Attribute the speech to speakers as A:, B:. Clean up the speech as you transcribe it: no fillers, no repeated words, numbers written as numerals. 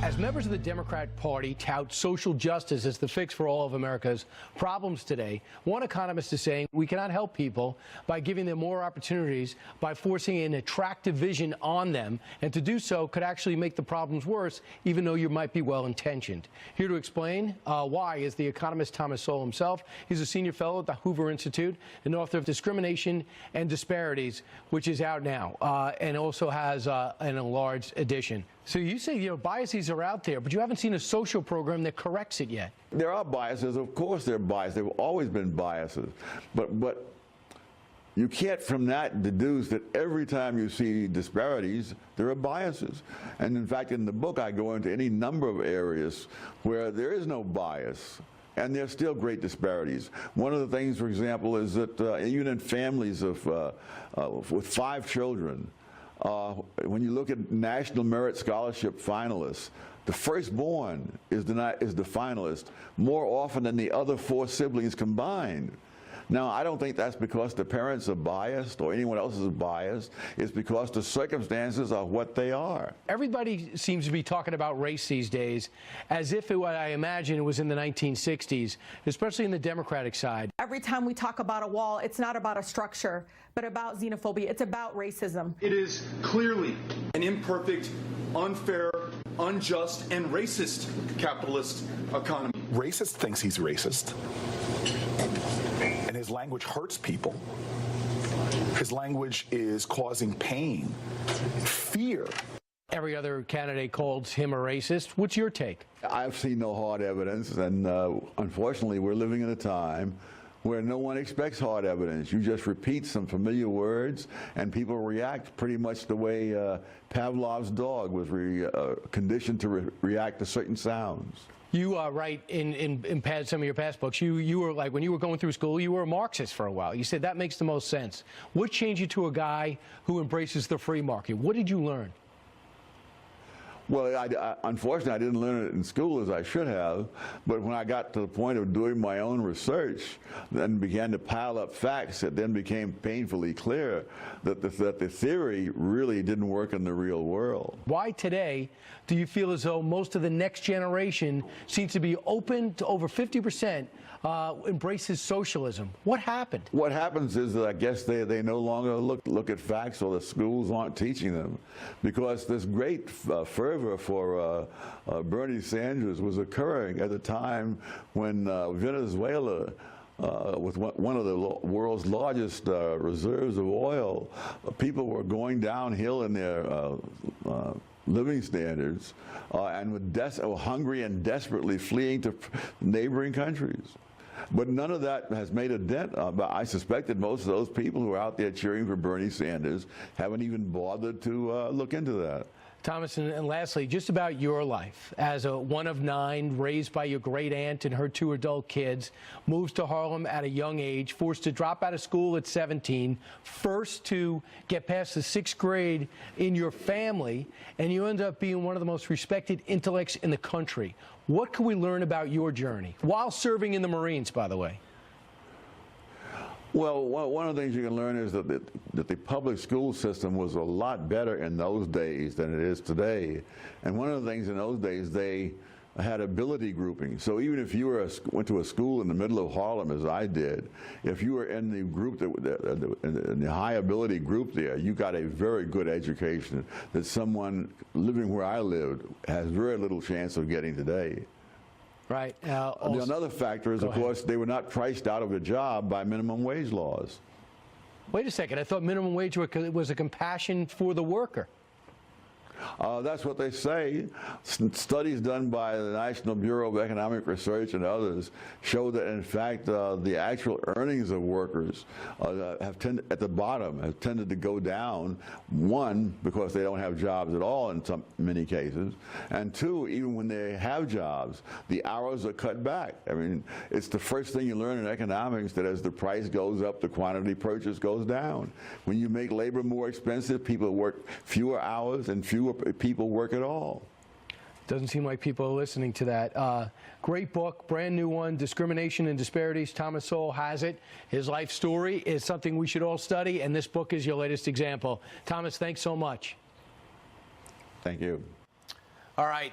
A: As members of the Democrat Party tout social justice as the fix for all of America's problems today, one economist is saying we cannot help people by giving them more opportunities by forcing an attractive vision on them, and to do so could actually make the problems worse, even though you might be well-intentioned. Here to explain why is the economist Thomas Sowell himself. He's a senior fellow at the Hoover Institute and author of Discrimination and Disparities, which is out now, and also has an enlarged edition. So you say, biases are out there, but you haven't seen a social program that corrects it yet.
B: There are biases. Of course there are biases. There have always been biases. But you can't from that deduce that every time you see disparities, there are biases. And in fact, in the book, I go into any number of areas where there is no bias. And there's still great disparities. One of the things, for example, is that even in families with 5 children, when you look at National Merit Scholarship finalists, the firstborn is the finalist more often than the other 4 siblings combined. Now, I don't think that's because the parents are biased or anyone else is biased. It's because the circumstances are what they are.
A: Everybody seems to be talking about race these days as if what I imagine it was in the 1960s, especially in the Democratic side.
C: Every time we talk about a wall, it's not about a structure, but about xenophobia. It's about racism.
D: It is clearly an imperfect, unfair, unjust, and racist capitalist economy.
E: Racist thinks he's racist. And his language hurts people. His language is causing pain, fear.
A: Every other candidate calls him a racist. What's your take?
B: I've seen no hard evidence, and unfortunately we're living in a time where no one expects hard evidence. You just repeat some familiar words and people react pretty much the way Pavlov's dog was conditioned to react to certain sounds.
A: You write in some of your past books, you were like, when you were going through school, you were a Marxist for a while. You said that makes the most sense. What changed you to a guy who embraces the free market? What did you learn?
B: Well, unfortunately, I didn't learn it in school as I should have, but when I got to the point of doing my own research, then began to pile up facts, it then became painfully clear that the theory really didn't work in the real world.
A: Why today do you feel as though most of the next generation seems to be open to over 50% embraces socialism? What happened?
B: What happens is that I guess they no longer look at facts, or the schools aren't teaching them, because this great fervor for Bernie Sanders was occurring at the time when Venezuela, with one of the world's largest reserves of oil, people were going downhill in their living standards and were hungry and desperately fleeing to neighboring countries. But none of that has made a dent. I suspect that most of those people who are out there cheering for Bernie Sanders haven't even bothered to look into that.
A: Thomas, and lastly, just about your life as a one of 9, raised by your great aunt and her 2 adult kids, moves to Harlem at a young age, forced to drop out of school at 17, first to get past the 6th grade in your family, and you end up being one of the most respected intellects in the country. What can we learn about your journey, while serving in the Marines, by the way?
B: Well, one of the things you can learn is that the public school system was a lot better in those days than it is today. And one of the things in those days, they had ability grouping. So even if you went to a school in the middle of Harlem, as I did, if you were in the group, in the high ability group there, you got a very good education that someone living where I lived has very little chance of getting today.
A: Right.
B: Another factor is, of course, they were not priced out of a job by minimum wage laws.
A: Wait a second. I thought minimum wage was a compassion for the worker.
B: That's what they say. Studies done by the National Bureau of Economic Research and others show that, in fact, the actual earnings of workers at the bottom have tended to go down. 1, because they don't have jobs at all in many cases, and 2, even when they have jobs, the hours are cut back. I mean, it's the first thing you learn in economics, that as the price goes up, the quantity purchased goes down. When you make labor more expensive, people work fewer hours and fewer people work at all.
A: Doesn't seem like people are listening to that. Great book, brand new one, Discrimination and Disparities. Thomas Sowell has it. His life story is something we should all study, and this book is your latest example. Thomas, thanks so much.
B: Thank you.
A: All right.